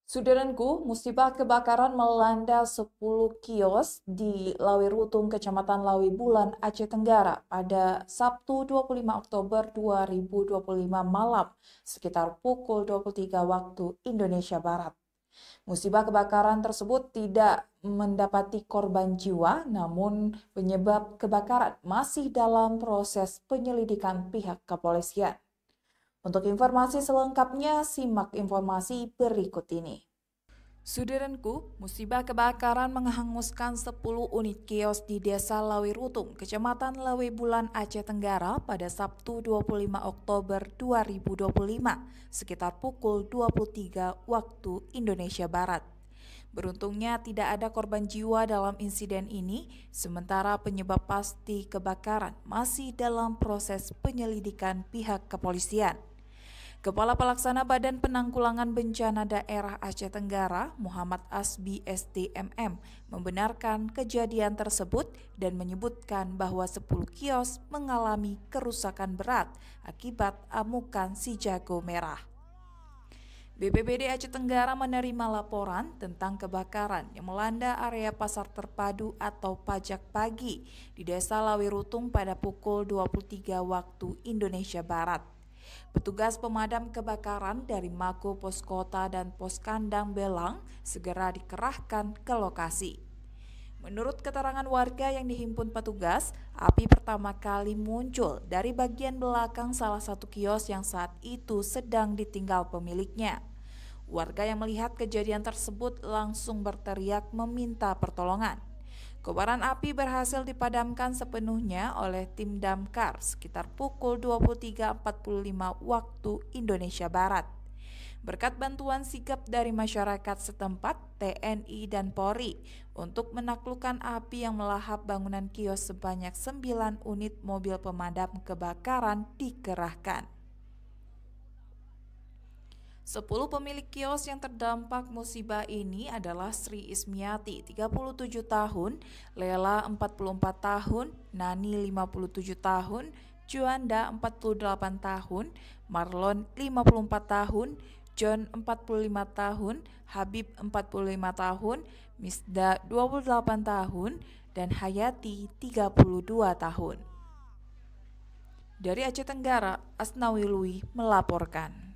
Saudaraku, musibah kebakaran melanda 10 kios di Lawerutung, Kecamatan Lawe Bulan, Aceh Tenggara pada Sabtu 25 Oktober 2025 malam sekitar pukul 23 waktu Indonesia Barat. Musibah kebakaran tersebut tidak mendapati korban jiwa, namun penyebab kebakaran masih dalam proses penyelidikan pihak kepolisian. Untuk informasi selengkapnya, simak informasi berikut ini. Saudaraku, musibah kebakaran menghanguskan 10 unit kios di Desa Lawerutung, Kecamatan Lawe Bulan, Aceh Tenggara pada Sabtu 25 Oktober 2025 sekitar pukul 23 waktu Indonesia Barat. Beruntungnya tidak ada korban jiwa dalam insiden ini, sementara penyebab pasti kebakaran masih dalam proses penyelidikan pihak kepolisian. Kepala Pelaksana Badan Penanggulangan Bencana Daerah Aceh Tenggara, Muhammad Asbi SDMM, membenarkan kejadian tersebut dan menyebutkan bahwa 10 kios mengalami kerusakan berat akibat amukan si jago merah. BPBD Aceh Tenggara menerima laporan tentang kebakaran yang melanda area pasar terpadu atau pajak pagi di Desa Lawerutung pada pukul 23 waktu Indonesia Barat. Petugas pemadam kebakaran dari Mako Pos Kota dan Pos Kandang Belang segera dikerahkan ke lokasi. Menurut keterangan warga yang dihimpun petugas, api pertama kali muncul dari bagian belakang salah satu kios yang saat itu sedang ditinggal pemiliknya. Warga yang melihat kejadian tersebut langsung berteriak meminta pertolongan. Kobaran api berhasil dipadamkan sepenuhnya oleh tim damkar sekitar pukul 23.45 waktu Indonesia Barat. Berkat bantuan sigap dari masyarakat setempat, TNI dan Polri untuk menaklukkan api yang melahap bangunan kios sebanyak 9 unit mobil pemadam kebakaran dikerahkan. 10 pemilik kios yang terdampak musibah ini adalah Sri Ismiati, 37 tahun, Lela, 44 tahun, Nani, 57 tahun, Juanda, 48 tahun, Marlon, 54 tahun, John, 45 tahun, Habib, 45 tahun, Misda, 28 tahun, dan Hayati, 32 tahun. Dari Aceh Tenggara, Asnawi Lui melaporkan.